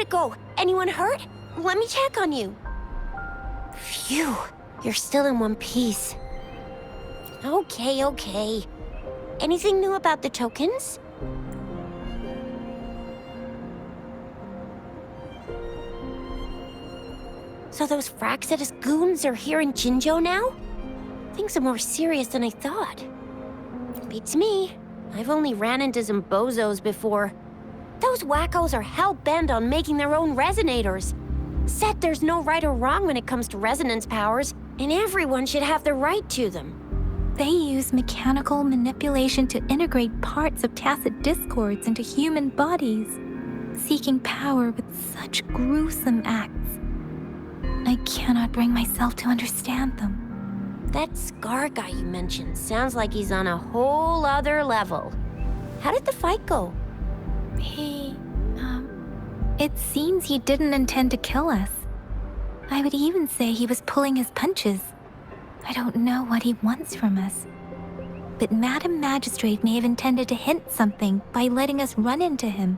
go? Anyone hurt? Let me check on you. Phew, you're still in one piece. Okay. Anything new about the tokens? So those Fraxidus goons are here in Jinzhou now? Things are more serious than I thought. Beats me. I've only ran into some bozos before. Those wackos are hell-bent on making their own resonators. Said there's no right or wrong when it comes to resonance powers, and everyone should have the right to them. They use mechanical manipulation to integrate parts of tacit discords into human bodies, seeking power with such gruesome acts. I cannot bring myself to understand them. That Scar guy you mentioned sounds like he's on a whole other level. How did the fight go? It seems he didn't intend to kill us. I would even say he was pulling his punches. I don't know what he wants from us. But Madam Magistrate may have intended to hint something by letting us run into him.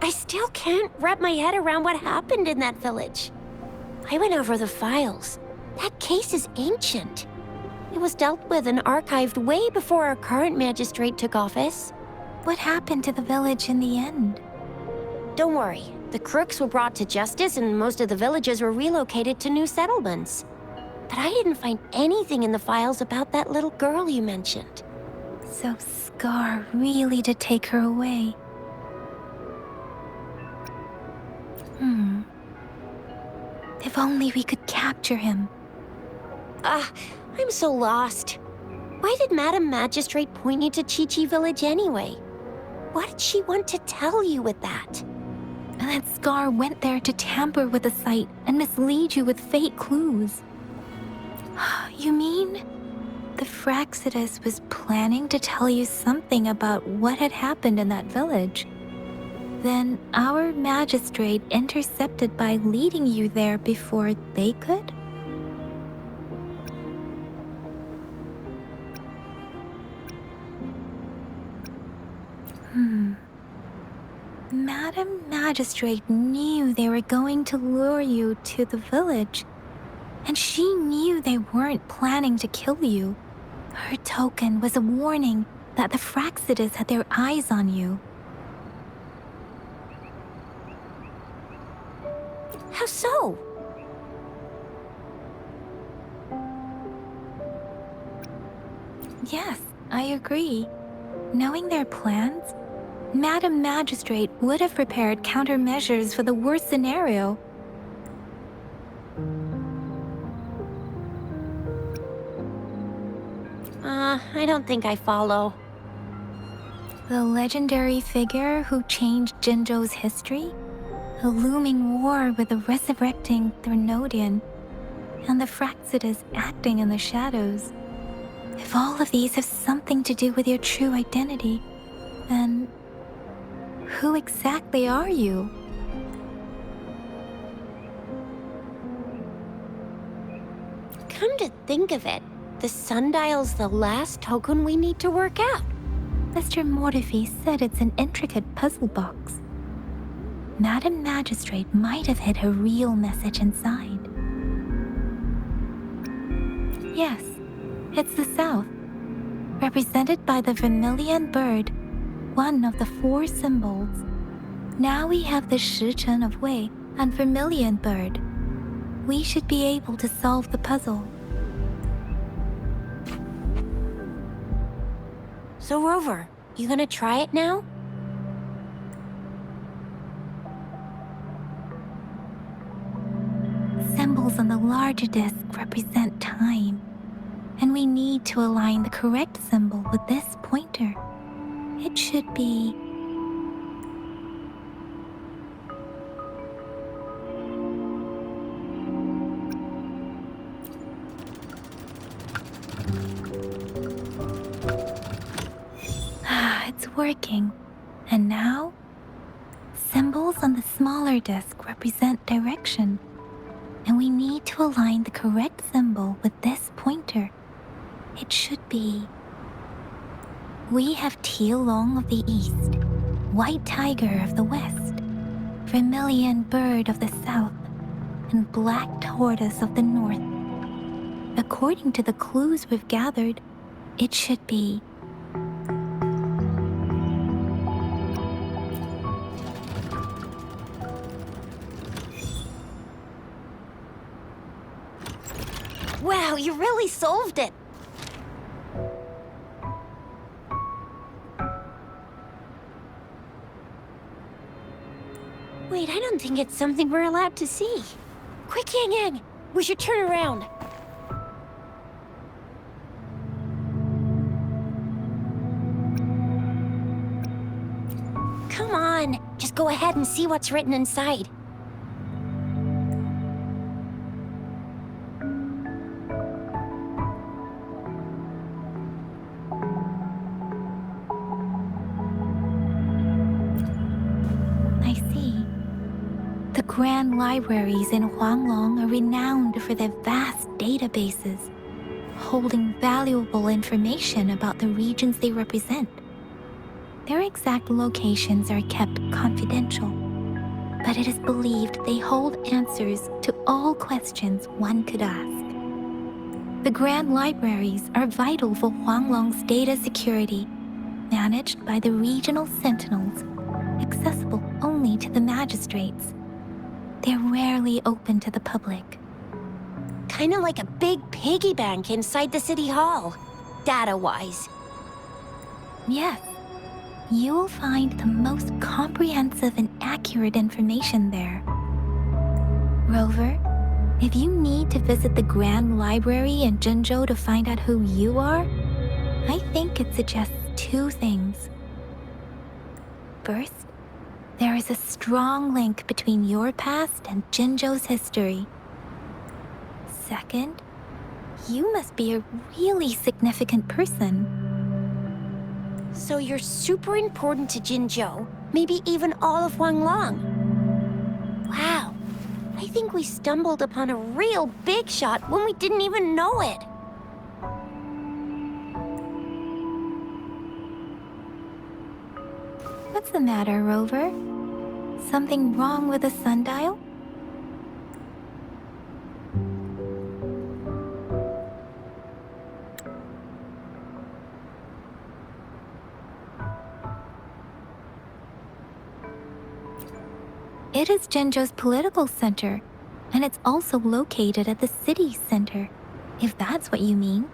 I still can't wrap my head around what happened in that village. I went over the files. That case is ancient. It was dealt with and archived way before our current magistrate took office. What happened to the village in the end? Don't worry. The crooks were brought to justice and most of the villagers were relocated to new settlements. But I didn't find anything in the files about that little girl you mentioned. So Scar really did take her away. If only we could capture him. I'm so lost. Why did Madam Magistrate point you to Chi-Chi Village anyway? What did she want to tell you with that? That Scar went there to tamper with the site and mislead you with fake clues. You mean the Fraxidus was planning to tell you something about what had happened in that village? Then our magistrate intercepted by leading you there before they could? Madam Magistrate knew they were going to lure you to the village, and she knew they weren't planning to kill you. Her token was a warning that the Fraxidus had their eyes on you. How so? Yes, I agree. Knowing their plans, Madam Magistrate would have prepared countermeasures for the worst scenario. I don't think I follow. The legendary figure who changed Jinzhou's history? A looming war with the resurrecting Threnodian, and the Fraxidus acting in the shadows. If all of these have something to do with your true identity, then who exactly are you? Come to think of it, the sundial's the last token we need to work out. Mr. Mortefi said it's an intricate puzzle box. Madam Magistrate might have hid her real message inside. Yes, it's the South, represented by the vermilion bird, one of the 4 symbols. Now we have the Shichen of Wei and vermilion bird. We should be able to solve the puzzle. So Rover, you gonna try it now? Symbols on the larger disc represent time, and we need to align the correct symbol with this pointer. It should be... It's working. And now? Symbols on the smaller disc represent direction, and we need to align the correct symbol with this pointer. It should be... We have Tielong of the east, White Tiger of the west, vermilion bird of the south, and black tortoise of the north. According to the clues we've gathered, it should be. Wow, you really solved it! Wait, I don't think it's something we're allowed to see. Quick, Yang Yang! We should turn around. Come on, just go ahead and see what's written inside. I see. The grand libraries in Huanglong are renowned for their vast databases, holding valuable information about the regions they represent. Their exact locations are kept confidential, but it is believed they hold answers to all questions one could ask. The grand libraries are vital for Huanglong's data security, managed by the regional sentinels, accessible only to the magistrates. They're rarely open to the public. Kinda like a big piggy bank inside the city hall, data-wise. Yes, you will find the most comprehensive and accurate information there. Rover, if you need to visit the Grand Library in Jinzhou to find out who you are, I think it suggests two things. First, there is a strong link between your past and Jinzhou's history. Second, you must be a really significant person. So you're super important to Jinzhou, maybe even all of Huanglong. Wow, I think we stumbled upon a real big shot when we didn't even know it. What's the matter, Rover? Something wrong with the sundial? It is Jinzhou's political center, and it's also located at the city center, if that's what you mean.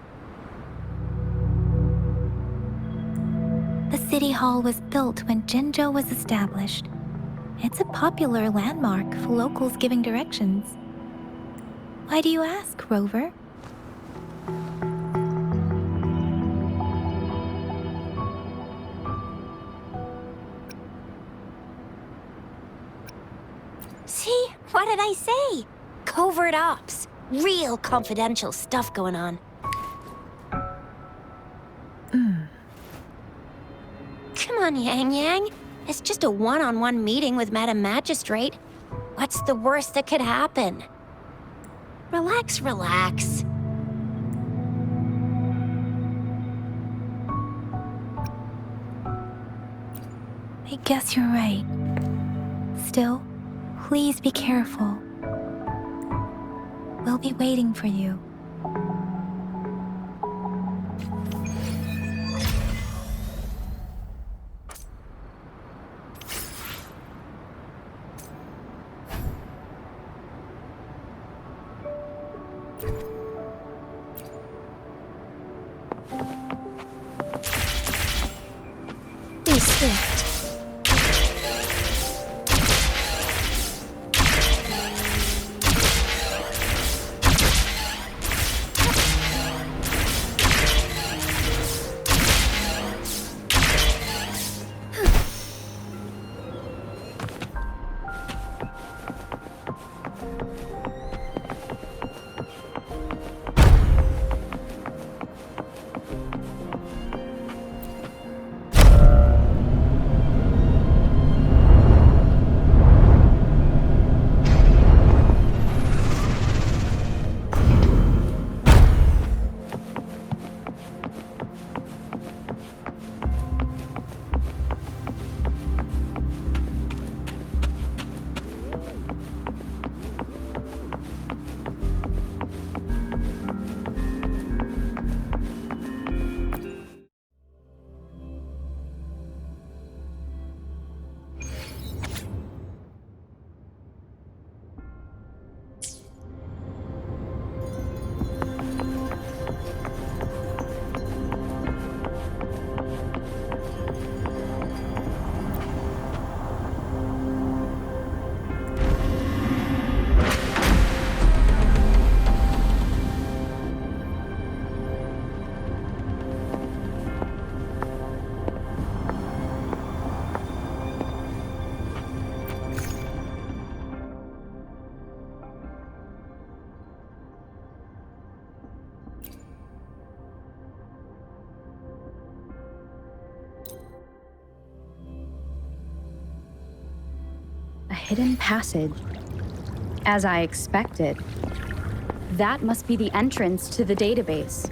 The city hall was built when Jinzhou was established. It's a popular landmark for locals giving directions. Why do you ask, Rover? See? What did I say? Covert ops. Real confidential stuff going on. Come on, Yang Yang. It's just a one-on-one meeting with Madam Magistrate. What's the worst that could happen? Relax, relax. I guess you're right. Still, please be careful. We'll be waiting for you. Be swift. hidden passage. As I expected. That must be the entrance to the database.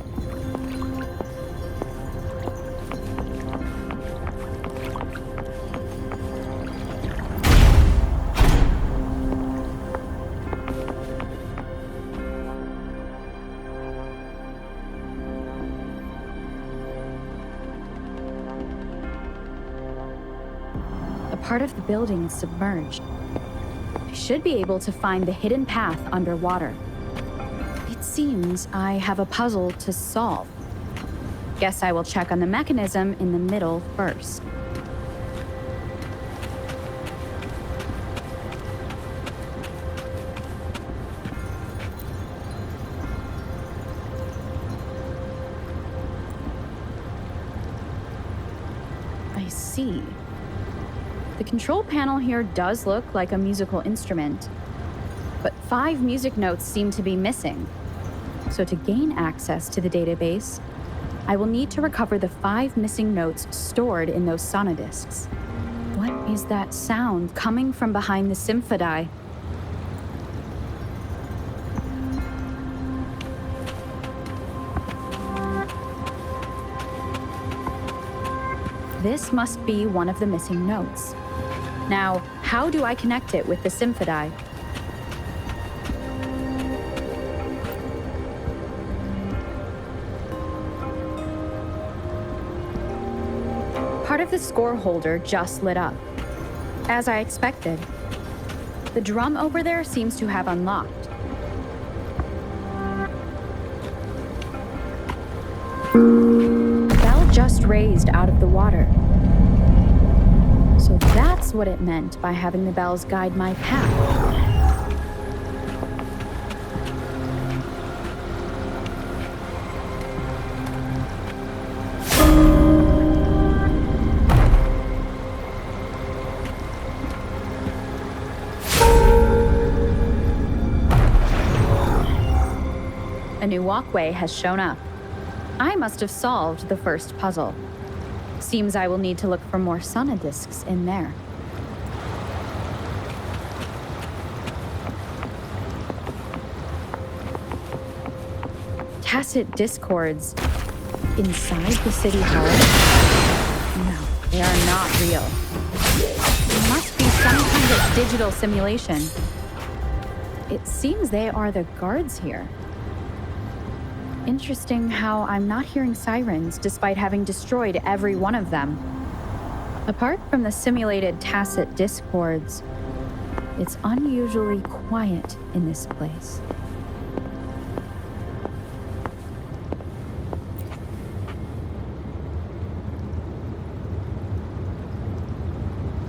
A part of the building is submerged. I should be able to find the hidden path underwater. It seems I have a puzzle to solve. Guess I will check on the mechanism in the middle first. I see. The control panel here does look like a musical instrument, but 5 music notes seem to be missing. So to gain access to the database, I will need to recover the 5 missing notes stored in those sonodiscs. What is that sound coming from behind the symphody? This must be one of the missing notes. Now, how do I connect it with the symphody? Part of the score holder just lit up. As I expected. The drum over there seems to have unlocked. The bell just raised out of the water. So that's what it meant by having the bells guide my path. A new walkway has shown up. I must have solved the first puzzle. Seems I will need to look for more sonodiscs in there. Tacit discords inside the city hall? No, they are not real. It must be some kind of digital simulation. It seems they are the guards here. Interesting how I'm not hearing sirens despite having destroyed every one of them. Apart from the simulated tacit discords, it's unusually quiet in this place.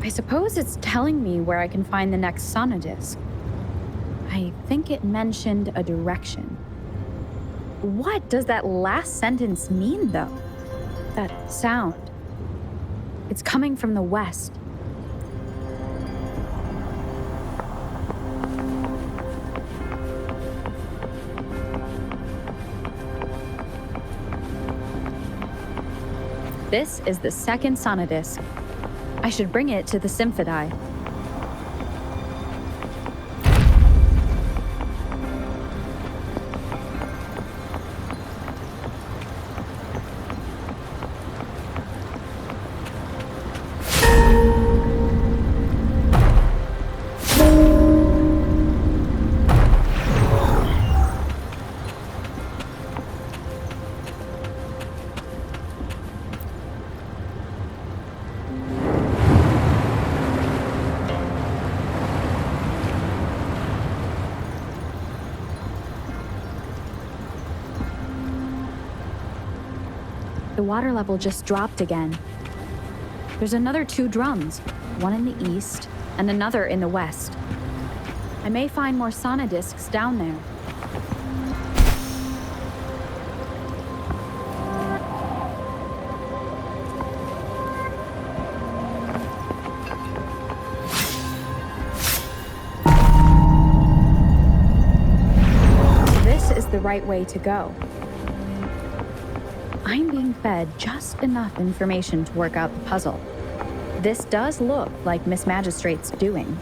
I suppose it's telling me where I can find the next sonodisc. I think it mentioned a direction. What does that last sentence mean, though? That sound. It's coming from the west. This is the second sonodisc. I should bring it to the symphody. The water level just dropped again. There's another 2 drums, one in the east and another in the west. I may find more sonodiscs down there. This is the right way to go. I'm being fed just enough information to work out the puzzle. This does look like Miss Magistrate's doing.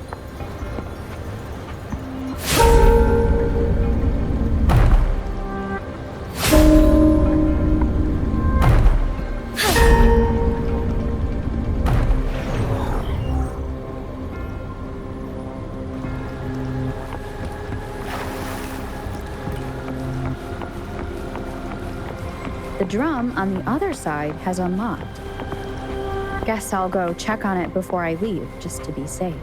The drum on the other side has unlocked. Guess I'll go check on it before I leave, just to be safe.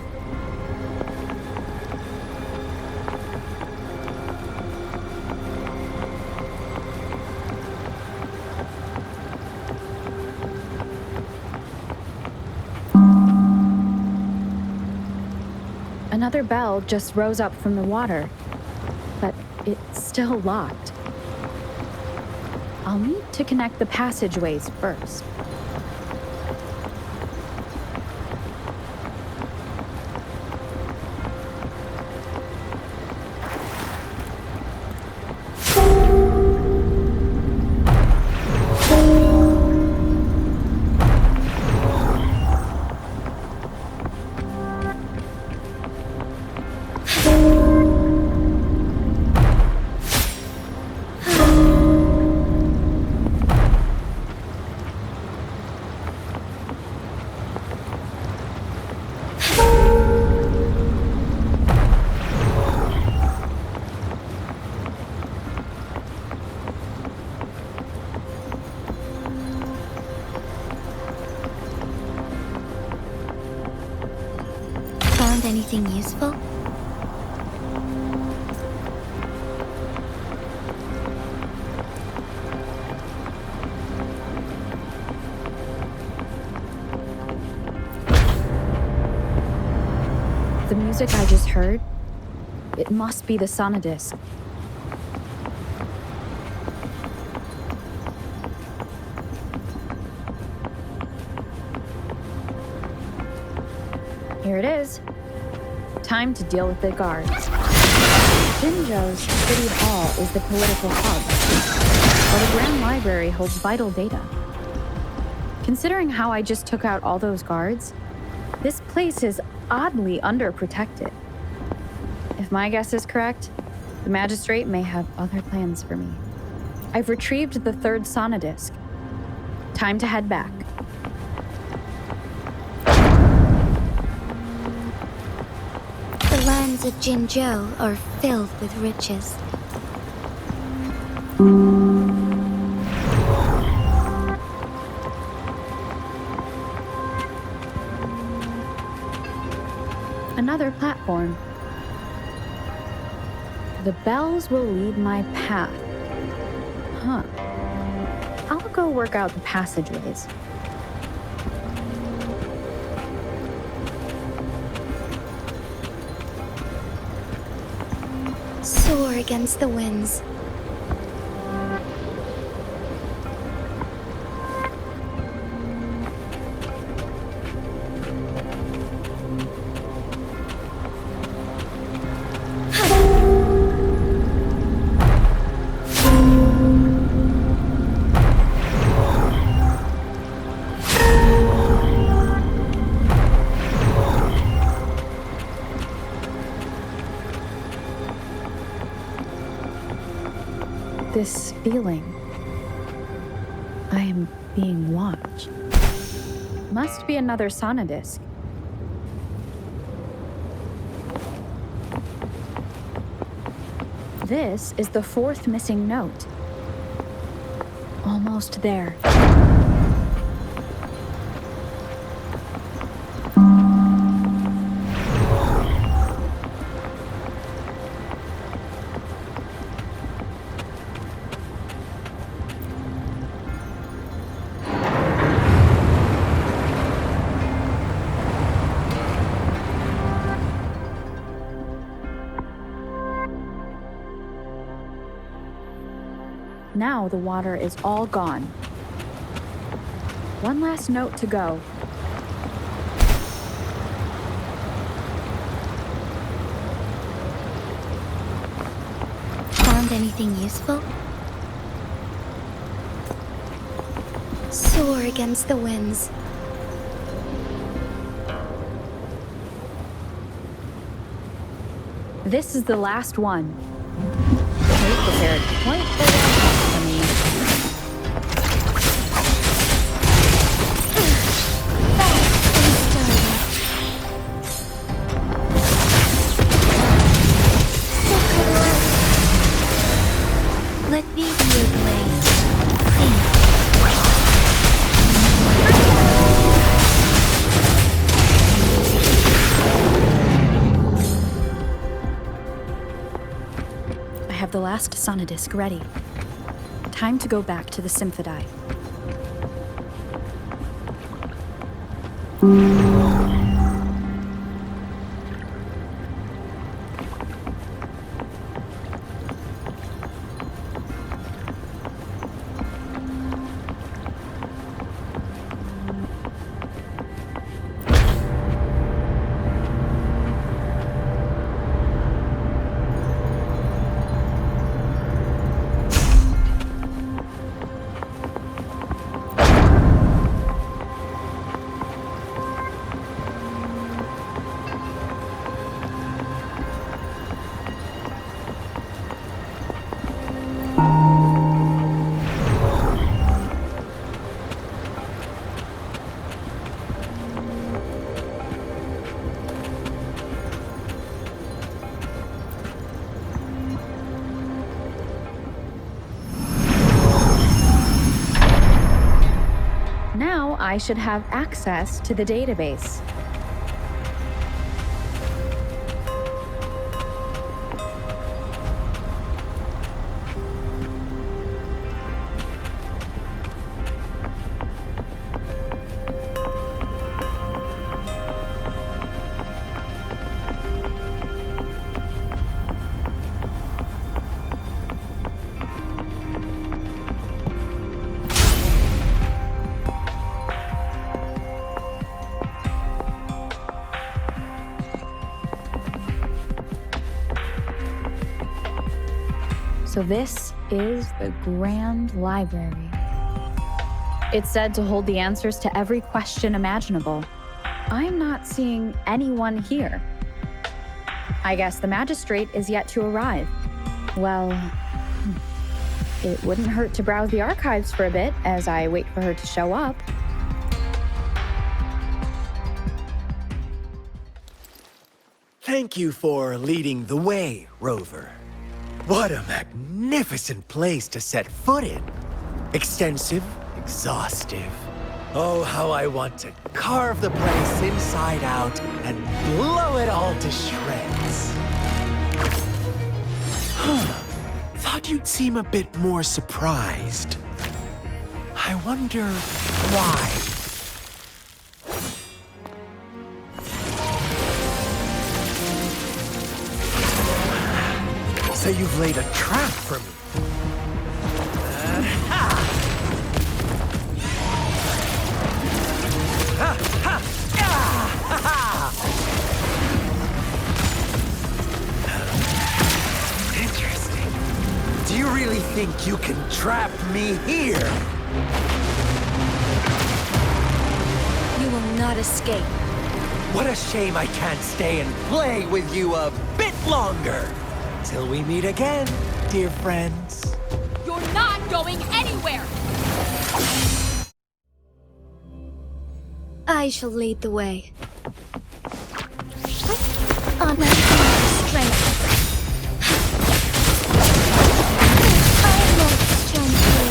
Another bell just rose up from the water, but it's still locked. I'll need to connect the passageways first. Found anything useful? The music I just heard, it must be the sonodisc. Here it is. Time to deal with the guards. Jinzhou's city hall is the political hub, while the Grand Library holds vital data. Considering how I just took out all those guards, this place is oddly underprotected. If my guess is correct, the magistrate may have other plans for me. I've retrieved the third sonodisc. Time to head back. The lands of Jinzhou are filled with riches. Another platform. The bells will lead my path. Huh. I'll go work out the passageways. Soar against the winds. This feeling. I am being watched. Must be another sonodisc. This is the fourth missing note. Almost there. Now the water is all gone. One last note to go. Found anything useful? Soar against the winds. This is the last one. They prepared quite the warm-up for me. Let me be your blade. Please. I have the last sonodisc ready. Time to go back to the Symphodi. Now I should have access to the database. So this is the Grand Library. It's said to hold the answers to every question imaginable. I'm not seeing anyone here. I guess the magistrate is yet to arrive. Well, it wouldn't hurt to browse the archives for a bit as I wait for her to show up. Thank you for leading the way, Rover. What a magnificent place to set foot in. Extensive, exhaustive. Oh, how I want to carve the place inside out and blow it all to shreds. Thought you'd seem a bit more surprised. I wonder why. So you've laid a trap for me. Interesting. Do you really think you can trap me here? You will not escape. What a shame I can't stay and play with you a bit longer. Till we meet again, dear friends. You're not going anywhere! I shall lead the way. On my strength. I won't strength you.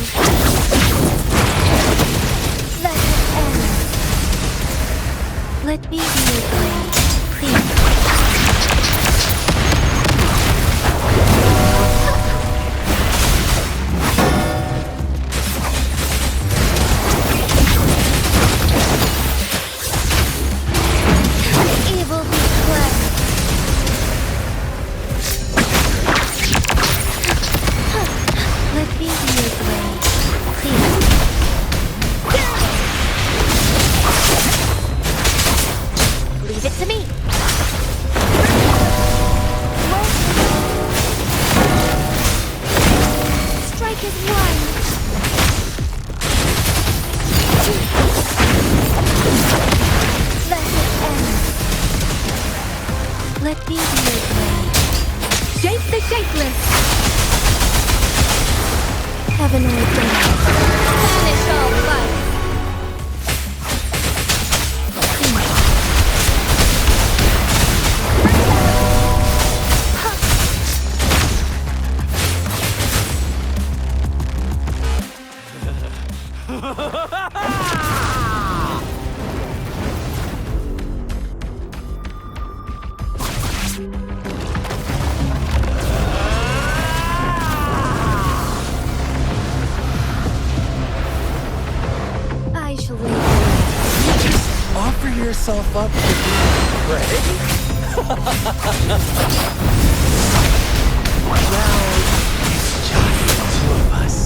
Let it end. Let me be your blade. Please. Evil be cleansed. Let me be your blade. Please. Leave it to me. Strike is one. Let it end. Let me be your blade. Shape the shapeless! Heaven ordained. Banish all life. I shall leave. Offer yourself up to be prey? Now, it's just the two of us.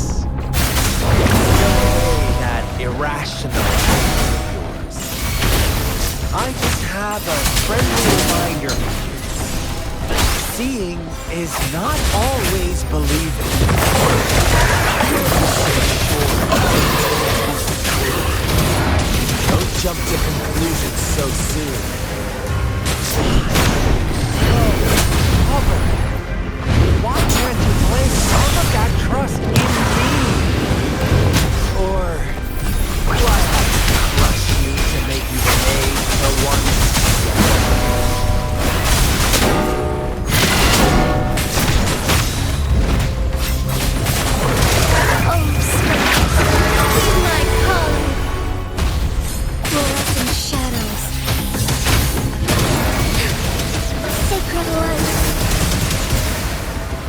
Don't that irrational anger of yours. I just have a friendly reminder. Seeing is not always believing. Don't jump to conclusions so soon. Hover, why can't you place some of that trust in me? Or do I have to crush you to make you behave for once?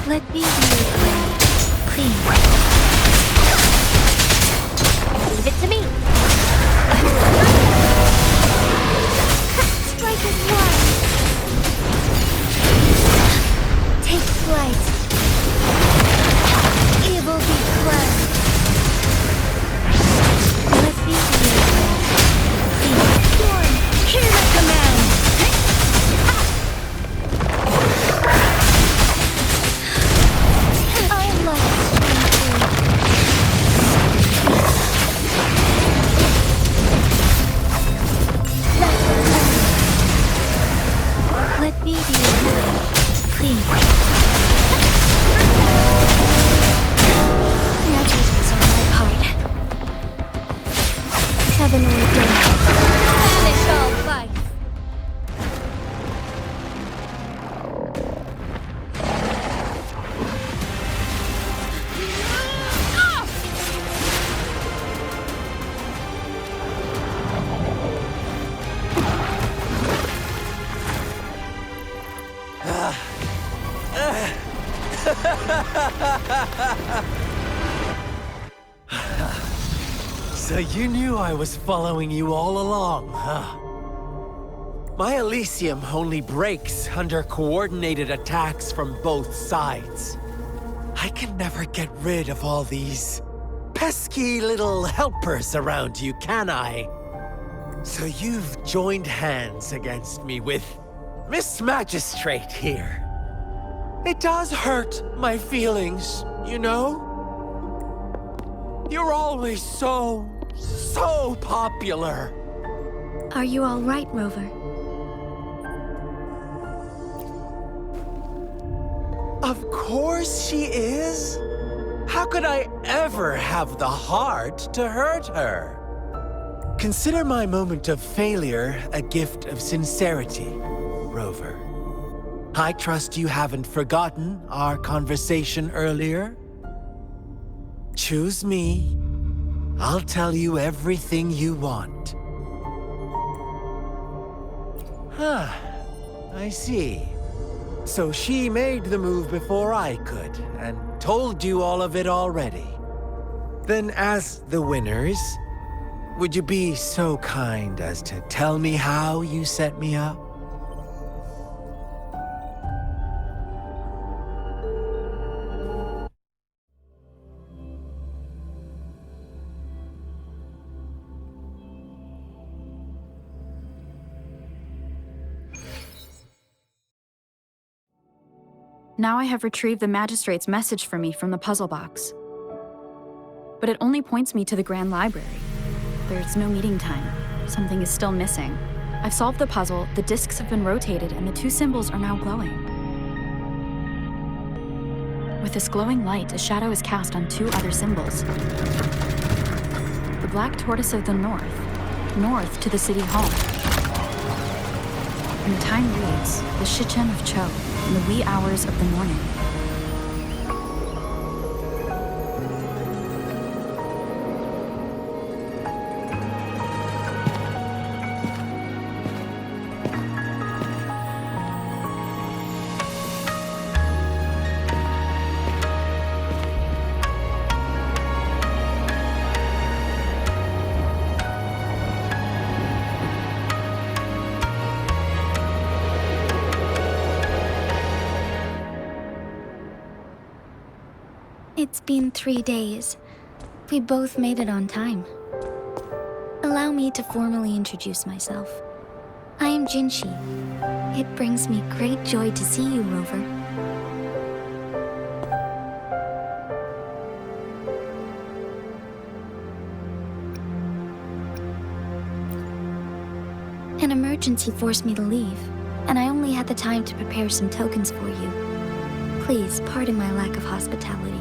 Let me be your friend. Please. Leave it to me. Strike as one. Take flight. Evil be cleansed. Let me be your friend. Please. Storm, hear my command. I love Let me be your friend. Please. Negligence on my part. Heaven ordained. Banish all vice. So you knew I was following you all along, huh? My Elysium only breaks under coordinated attacks from both sides. I can never get rid of all these pesky little helpers around you, can I? So you've joined hands against me with Miss Magistrate here. It does hurt my feelings, you know? You're always so popular. Are you all right, Rover? Of course she is. How could I ever have the heart to hurt her? Consider my moment of failure a gift of sincerity, Rover. I trust you haven't forgotten our conversation earlier. Choose me. I'll tell you everything you want. Huh. I see. So she made the move before I could, and told you all of it already. Then as the winners, would you be so kind as to tell me how you set me up? Now I have retrieved the Magistrate's message for me from the puzzle box. But it only points me to the Grand Library. There's no meeting time. Something is still missing. I've solved the puzzle, the discs have been rotated, and the two symbols are now glowing. With this glowing light, a shadow is cast on 2 other symbols. The black tortoise of the north to the city hall. And the time reads, the Shichen of Cho, in the wee hours of the morning. It's been 3 days. We both made it on time. Allow me to formally introduce myself. I am Jinhsi. It brings me great joy to see you, Rover. An emergency forced me to leave, and I only had the time to prepare some tokens for you. Please pardon my lack of hospitality.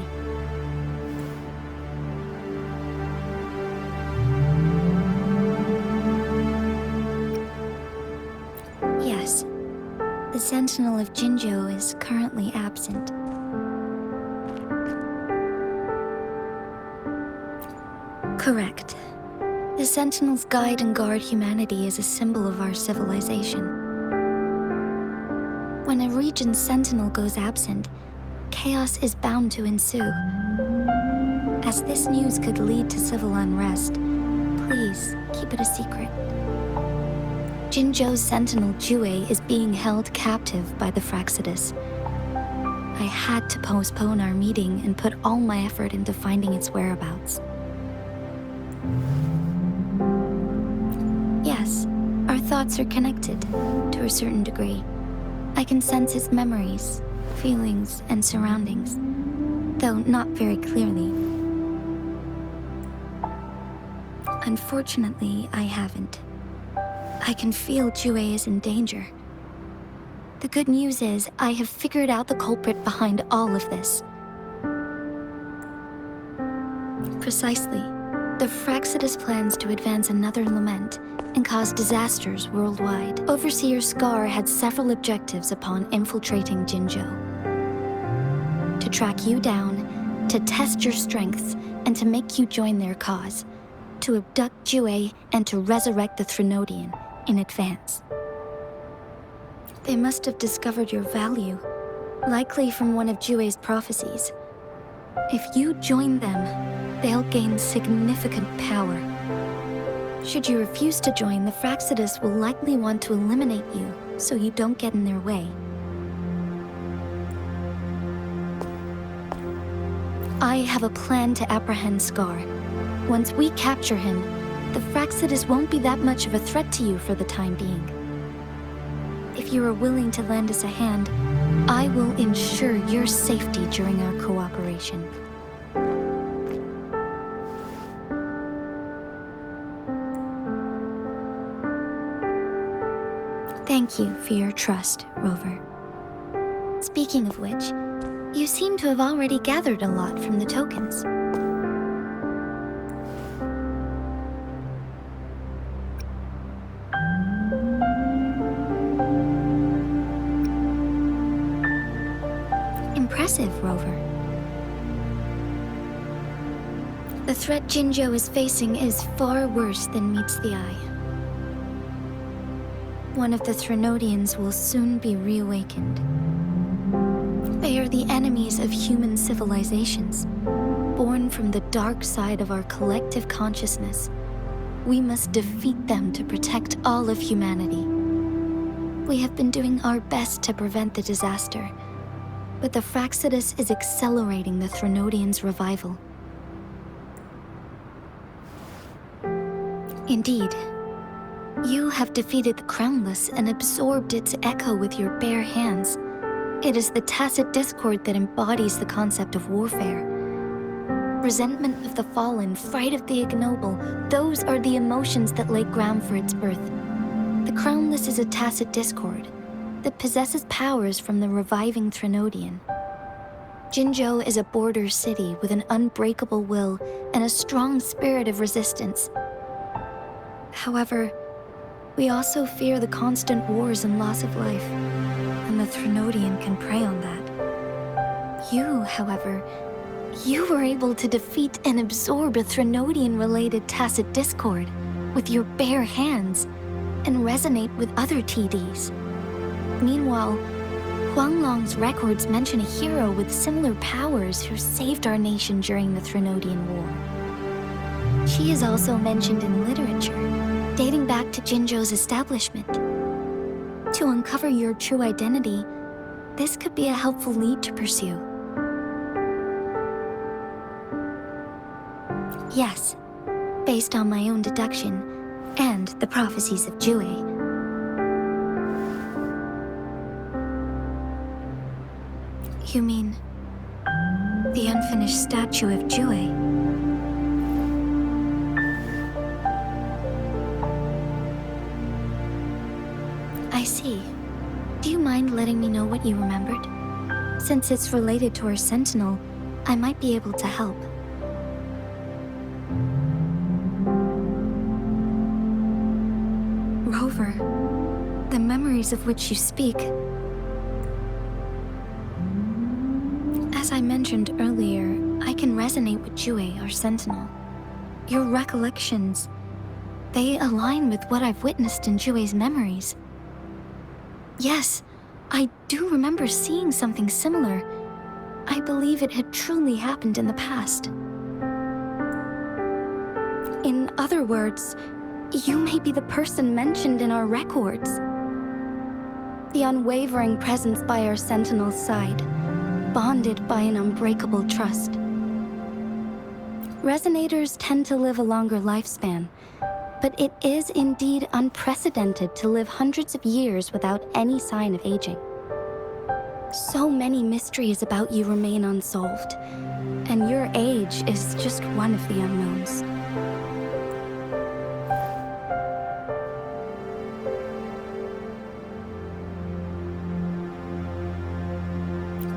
Yes, the Sentinel of Jinzhou is currently absent. Correct. The Sentinels guide and guard humanity as a symbol of our civilization. When a region's Sentinel goes absent, chaos is bound to ensue. As this news could lead to civil unrest, please keep it a secret. Jinzhou's Sentinel Jue is being held captive by the Fractsidus. I had to postpone our meeting and put all my effort into finding its whereabouts. Yes, our thoughts are connected, to a certain degree. I can sense its memories, feelings, and surroundings, though not very clearly. Unfortunately, I haven't. I can feel Jue is in danger. The good news is, I have figured out the culprit behind all of this. Precisely. The Fractsidus plans to advance another lament and cause disasters worldwide. Overseer Scar had several objectives upon infiltrating Jinzhou. To track you down, to test your strengths, and to make you join their cause. To abduct Jue and to resurrect the Threnodian in advance. They must have discovered your value, likely from one of Jue's prophecies. If you join them, they'll gain significant power. Should you refuse to join, the Fractsidus will likely want to eliminate you, so you don't get in their way. I have a plan to apprehend Scar. Once we capture him, the Fractsidus won't be that much of a threat to you for the time being. If you are willing to lend us a hand, I will ensure your safety during our cooperation. Thank you for your trust, Rover. Speaking of which, you seem to have already gathered a lot from the tokens. Impressive, Rover. The threat Jinzhou is facing is far worse than meets the eye. One of the Threnodians will soon be reawakened. They are the enemies of human civilizations, born from the dark side of our collective consciousness. We must defeat them to protect all of humanity. We have been doing our best to prevent the disaster, but the Fractsidus is accelerating the Threnodians' revival. Indeed, you have defeated the Crownless and absorbed its echo with your bare hands. It is the tacit discord that embodies the concept of warfare. Resentment of the fallen, fright of the ignoble, those are the emotions that lay ground for its birth. The Crownless is a tacit discord that possesses powers from the reviving Threnodian. Jinzhou is a border city with an unbreakable will and a strong spirit of resistance. However, we also fear the constant wars and loss of life, and the Threnodian can prey on that. You, however, you were able to defeat and absorb a Threnodian-related tacit discord with your bare hands and resonate with other TDs. Meanwhile, Huanglong's records mention a hero with similar powers who saved our nation during the Threnodian War. She is also mentioned in literature, dating back to Jinzhou's establishment. To uncover your true identity, this could be a helpful lead to pursue. Yes, based on my own deduction and the prophecies of Jue. You mean the unfinished statue of Jue? I see. Do you mind letting me know what you remembered? Since it's related to our sentinel, I might be able to help. Rover, the memories of which you speak. As I mentioned earlier, I can resonate with Jue, our sentinel. Your recollections, they align with what I've witnessed in Jue's memories. Yes, I do remember seeing something similar. I believe it had truly happened in the past. In other words, you may be the person mentioned in our records. The unwavering presence by our sentinel's side, bonded by an unbreakable trust. Resonators tend to live a longer lifespan, but it is indeed unprecedented to live hundreds of years without any sign of aging. So many mysteries about you remain unsolved, and your age is just one of the unknowns.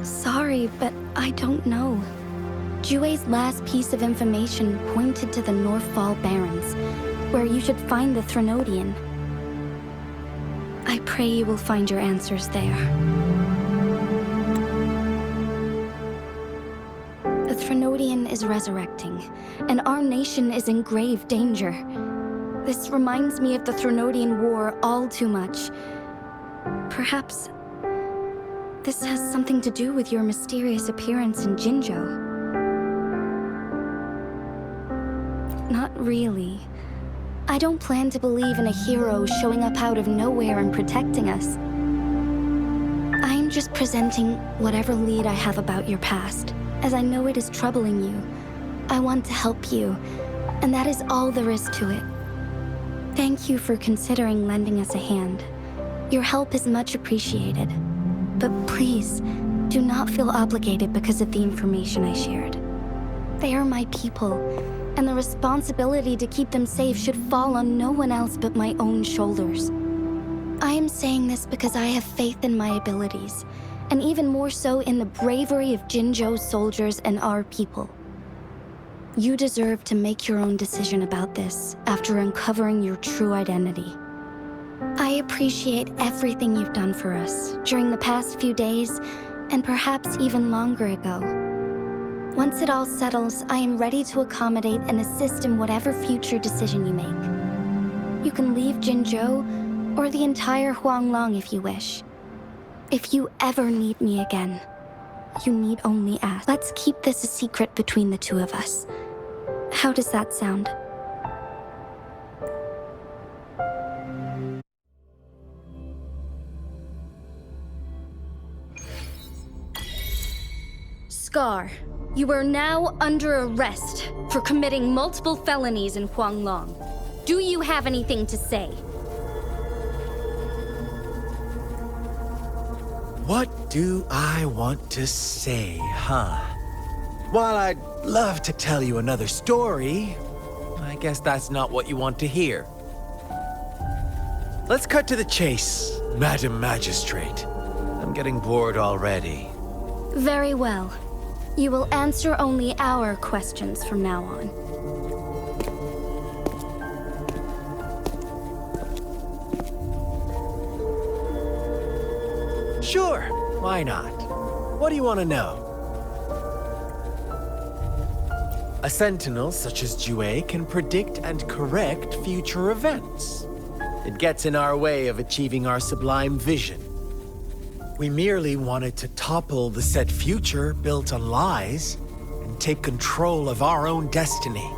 Sorry, but I don't know. Jue's last piece of information pointed to the Northfall Barrens, where you should find the Threnodian. I pray you will find your answers there. The Threnodian is resurrecting, and our nation is in grave danger. This reminds me of the Threnodian War all too much. Perhaps this has something to do with your mysterious appearance in Jinzhou. Not really. I don't plan to believe in a hero showing up out of nowhere and protecting us. I'm just presenting whatever lead I have about your past, as I know it is troubling you. I want to help you, and that is all there is to it. Thank you for considering lending us a hand. Your help is much appreciated. But please, do not feel obligated because of the information I shared. They are my people, and the responsibility to keep them safe should fall on no one else but my own shoulders. I am saying this because I have faith in my abilities, and even more so in the bravery of Jinzhou's soldiers and our people. You deserve to make your own decision about this after uncovering your true identity. I appreciate everything you've done for us during the past few days, and perhaps even longer ago. Once it all settles, I am ready to accommodate and assist in whatever future decision you make. You can leave Jinzhou or the entire Huanglong if you wish. If you ever need me again, you need only ask. Let's keep this a secret between the two of us. How does that sound? Scar, you are now under arrest for committing multiple felonies in Huanglong. Do you have anything to say? What do I want to say, huh? While I'd love to tell you another story, I guess that's not what you want to hear. Let's cut to the chase, Madam Magistrate. I'm getting bored already. Very well. You will answer only our questions from now on. Sure, why not? What do you want to know? A sentinel such as Jue can predict and correct future events. It gets in our way of achieving our sublime vision. We merely wanted to topple the set future built on lies and take control of our own destiny.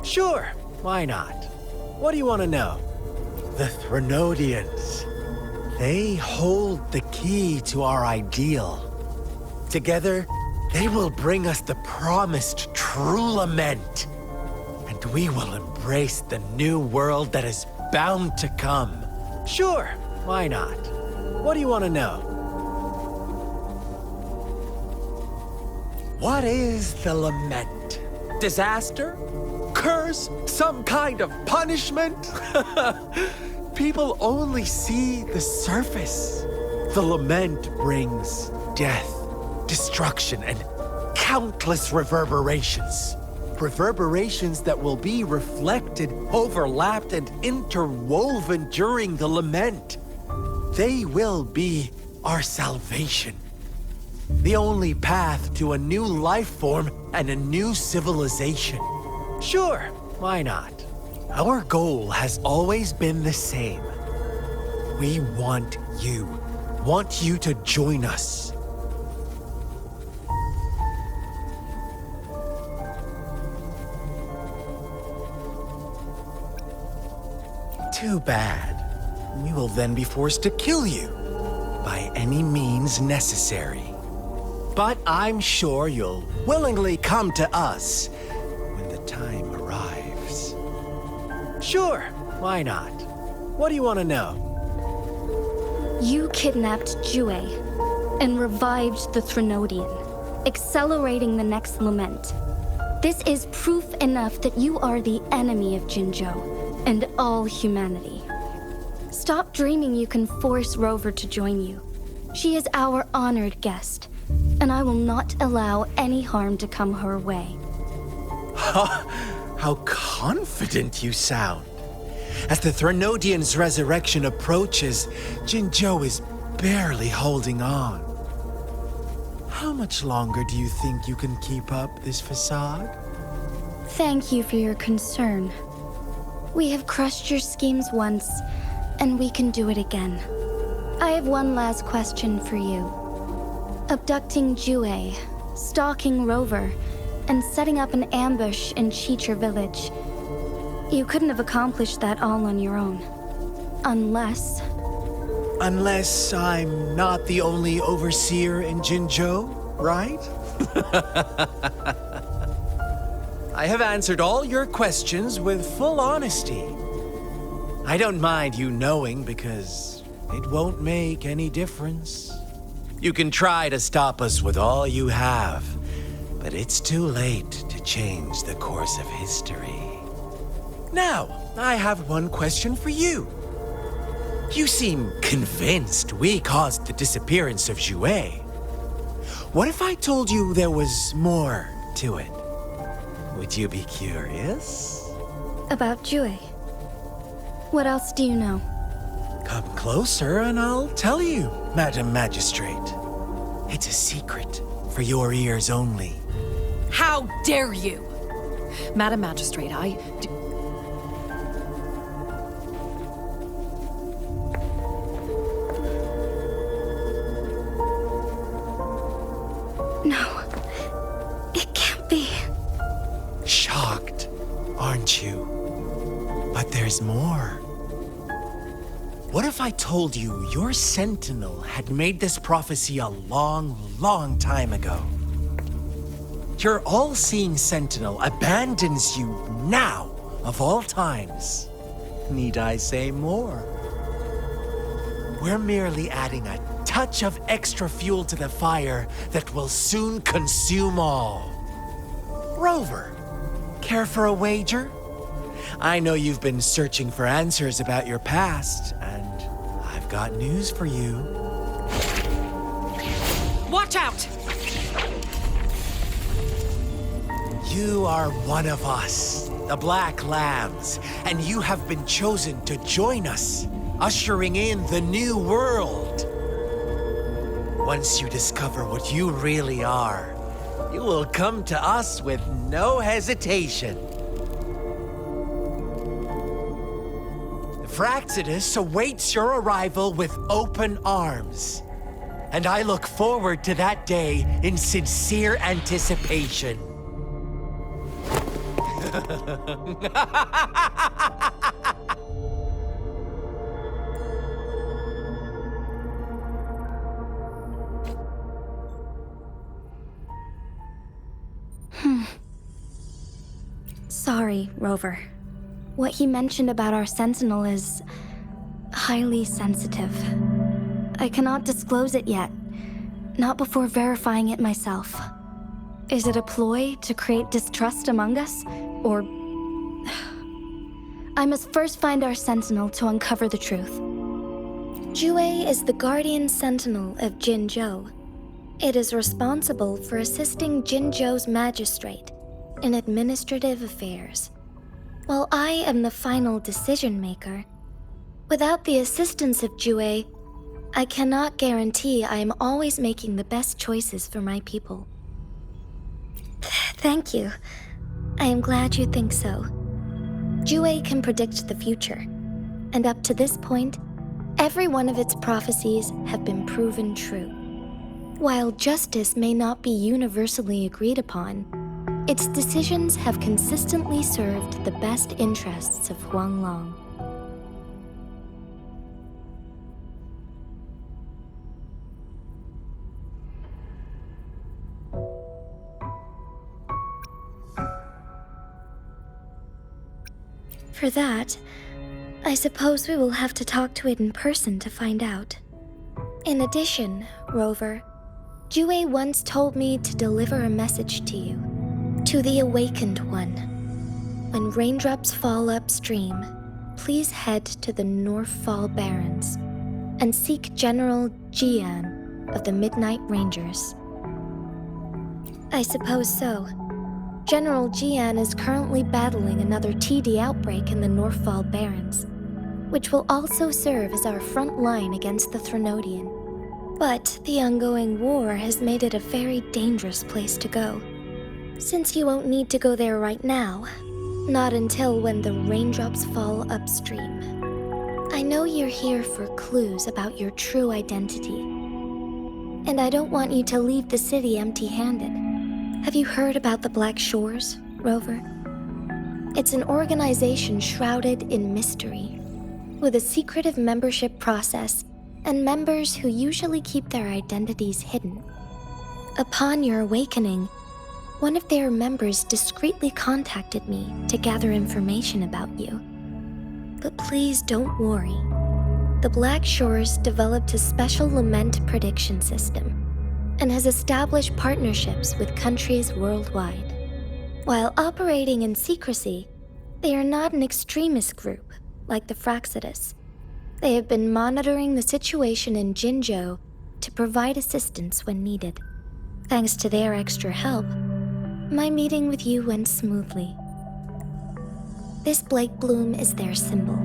Sure, why not? What do you want to know? The Threnodians. They hold the key to our ideal. Together, they will bring us the promised true lament. And we will embrace the new world that is bound to come. Sure, why not? What do you want to know? What is the lament? Disaster? Curse? Some kind of punishment? People only see the surface. The lament brings death, destruction, and countless reverberations. Reverberations that will be reflected, overlapped, and interwoven during the lament. They will be our salvation. The only path to a new life form and a new civilization. Sure, why not? Our goal has always been the same. We want you to join us. Too bad. We will then be forced to kill you by any means necessary. But I'm sure you'll willingly come to us when the time arrives. Sure, why not? What do you want to know? You kidnapped Jue and revived the Threnodian, accelerating the next lament. This is proof enough that you are the enemy of Jinzhou and all humanity. Stop dreaming you can force Rover to join you. She is our honored guest, and I will not allow any harm to come her way. How confident you sound. As the Threnodian's resurrection approaches, Jinzhou is barely holding on. How much longer do you think you can keep up this facade? Thank you for your concern. We have crushed your schemes once, and we can do it again. I have one last question for you. Abducting Jue, stalking Rover, and setting up an ambush in Cheecher village. You couldn't have accomplished that all on your own. Unless I'm not the only overseer in Jinzhou, right? I have answered all your questions with full honesty. I don't mind you knowing because it won't make any difference. You can try to stop us with all you have, but it's too late to change the course of history. Now, I have one question for you. You seem convinced we caused the disappearance of Jue. What if I told you there was more to it? Would you be curious? about Jue. What else do you know? Come closer and I'll tell you, Madam Magistrate. It's a secret for your ears only. How dare you! Madam Magistrate, No. It can't be. Shocked, aren't you? But there's more. What if I told you your sentinel had made this prophecy a long, long time ago? Your all-seeing sentinel abandons you now, of all times. Need I say more? We're merely adding a touch of extra fuel to the fire that will soon consume all. Rover, care for a wager? I know you've been searching for answers about your past, and I've got news for you. watch out! You are one of us, the Black Lambs, and you have been chosen to join us, ushering in the new world. Once you discover what you really are, you will come to us with no hesitation. The Fraxidus awaits your arrival with open arms, and I look forward to that day in sincere anticipation. Sorry, Rover. What he mentioned about our sentinel is highly sensitive. I cannot disclose it yet, not before verifying it myself. Is it a ploy to create distrust among us, or... I must first find our sentinel to uncover the truth. Jue is the guardian sentinel of Jinzhou. It is responsible for assisting Jinzhou's magistrate in administrative affairs. While I am the final decision maker, without the assistance of Jue, I cannot guarantee I am always making the best choices for my people. Thank you. I am glad you think so. Jue can predict the future, and up to this point, every one of its prophecies have been proven true. While justice may not be universally agreed upon, its decisions have consistently served the best interests of Huanglong. For that, I suppose we will have to talk to it in person to find out. In addition, Rover, Jue once told me to deliver a message to you, to the Awakened One. When raindrops fall upstream, please head to the Northfall Barrens and seek General Jian of the Midnight Rangers. I suppose so. General Jian is currently battling another TD outbreak in the Northfall Barrens, which will also serve as our front line against the Threnodian. But the ongoing war has made it a very dangerous place to go. Since you won't need to go there right now, not until when the raindrops fall upstream. I know you're here for clues about your true identity, and I don't want you to leave the city empty-handed. Have you heard about the Black Shores, Rover? It's an organization shrouded in mystery, with a secretive membership process and members who usually keep their identities hidden. Upon your awakening, one of their members discreetly contacted me to gather information about you. But please don't worry. The Black Shores developed a special lament prediction system and has established partnerships with countries worldwide. While operating in secrecy, they are not an extremist group like the Fraxidus. They have been monitoring the situation in Jinzhou to provide assistance when needed. Thanks to their extra help, my meeting with you went smoothly. This Blake Bloom is their symbol.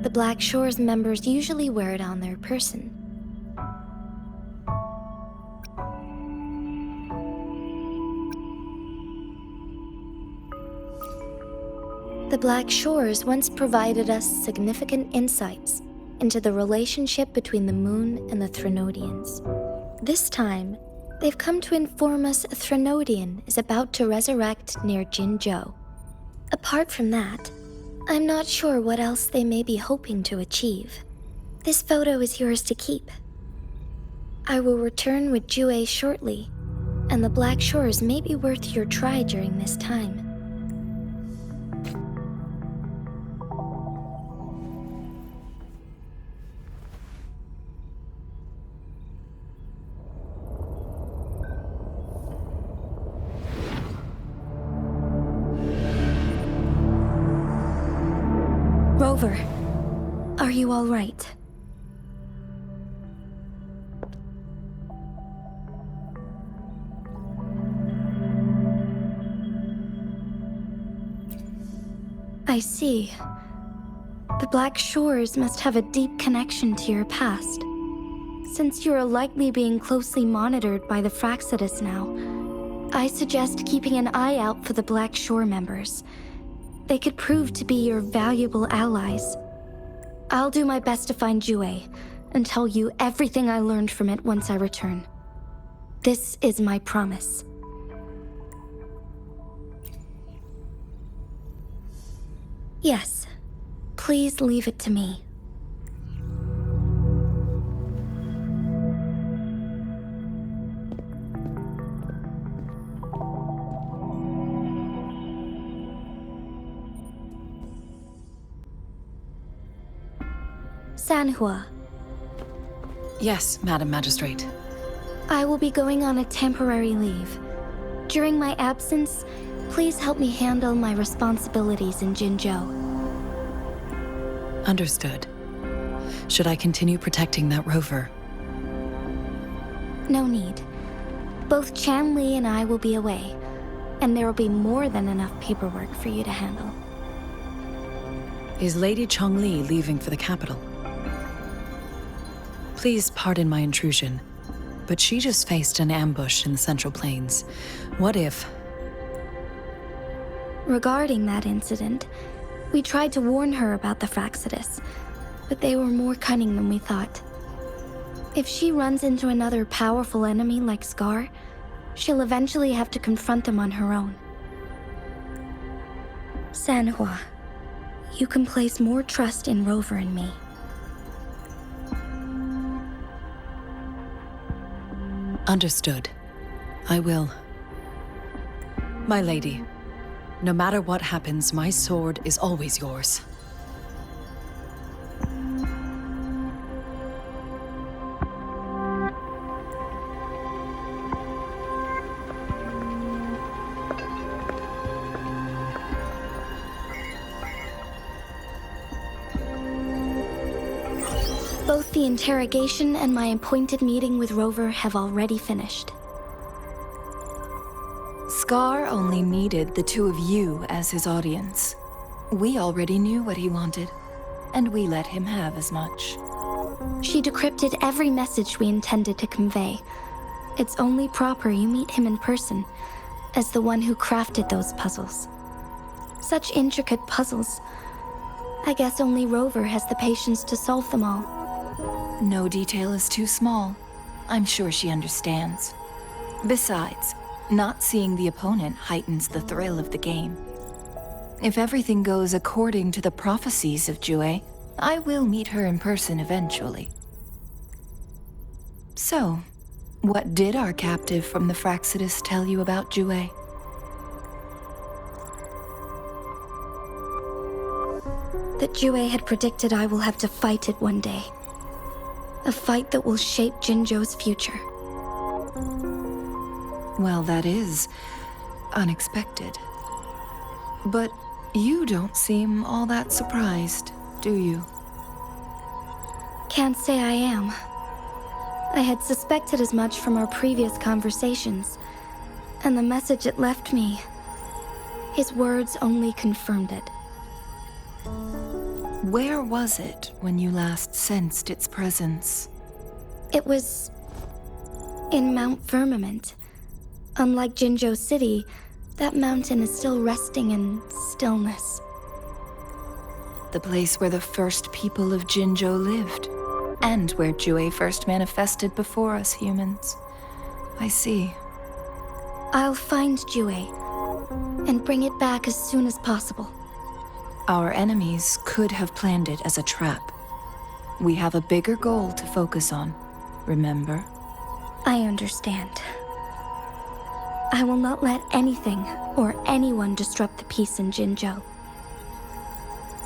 The Black Shores members usually wear it on their person. The Black Shores once provided us significant insights into the relationship between the moon and the Threnodians. This time, they've come to inform us a Threnodian is about to resurrect near Jinzhou. Apart from that, I'm not sure what else they may be hoping to achieve. This photo is yours to keep. I will return with Jue shortly, and the Black Shores may be worth your try during this time. Rover, are you all right? I see. The Black Shores must have a deep connection to your past. Since you are likely being closely monitored by the Fraxidus now, I suggest keeping an eye out for the Black Shore members. They could prove to be your valuable allies. I'll do my best to find Jue and tell you everything I learned from it once I return. This is my promise. Yes, please leave it to me. Sanhua, Yes, Madam Magistrate. I will be going on a temporary leave. During my absence, please help me handle my responsibilities in Jinzhou. Understood. Should I continue protecting that rover? No need. Both Chan Li and I will be away, and there will be more than enough paperwork for you to handle. Is Lady Chongli leaving for the capital? Please pardon my intrusion, but she just faced an ambush in the Central Plains. What if... Regarding that incident, we tried to warn her about the Fraxidus, but they were more cunning than we thought. If she runs into another powerful enemy like Scar, she'll eventually have to confront them on her own. Sanhua, you can place more trust in Rover and me. Understood. I will. My lady, no matter what happens, my sword is always yours. Both the interrogation and my appointed meeting with Rover have already finished. Scar only needed the two of you as his audience. We already knew what he wanted, and we let him have as much. She decrypted every message we intended to convey. It's only proper you meet him in person, as the one who crafted those puzzles. Such intricate puzzles. I guess only Rover has the patience to solve them all. No detail is too small. I'm sure she understands. Besides, not seeing the opponent heightens the thrill of the game. If everything goes according to the prophecies of Jue, I will meet her in person eventually. So, what did our captive from the Fraxidus tell you about Jue? That Jue had predicted I will have to fight it one day. A fight that will shape Jinzhou's future. Well, that is unexpected. But you don't seem all that surprised, do you? Can't say I am. I had suspected as much from our previous conversations, and the message it left me, his words only confirmed it. Where was it when you last sensed its presence? It was in Mount Firmament. Unlike Jinzhou City, that mountain is still resting in stillness. The place where the first people of Jinzhou lived, and where Jue first manifested before us humans. I see. I'll find Jue and bring it back as soon as possible. Our enemies could have planned it as a trap. We have a bigger goal to focus on, remember? I understand. I will not let anything or anyone disrupt the peace in Jinzhou.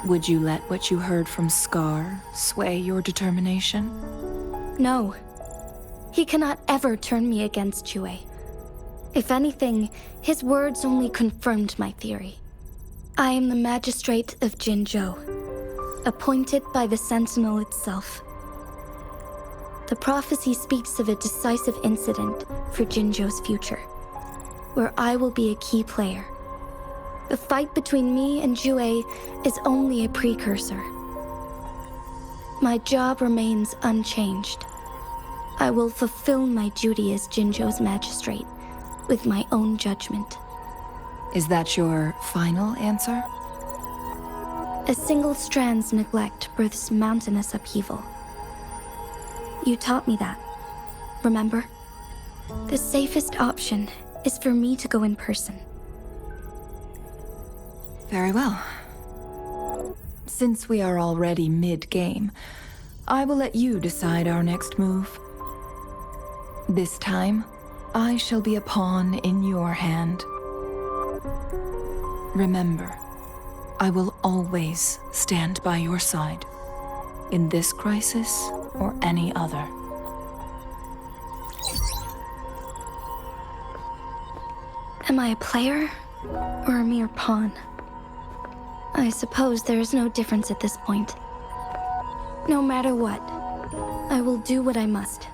Would you let what you heard from Scar sway your determination? No. He cannot ever turn me against Jue. If anything, his words only confirmed my theory. I am the magistrate of Jinzhou, appointed by the Sentinel itself. The prophecy speaks of a decisive incident for Jinzhou's future, where I will be a key player. The fight between me and Jue is only a precursor. My job remains unchanged. I will fulfill my duty as Jinzhou's magistrate with my own judgment. Is that your final answer? A single strand's neglect births mountainous upheaval. You taught me that, remember? The safest option is for me to go in person. Very well. Since we are already mid-game, I will let you decide our next move. This time, I shall be a pawn in your hand. Remember, I will always stand by your side, in this crisis or any other. Am I a player or a mere pawn? I suppose there is no difference at this point. No matter what, I will do what I must.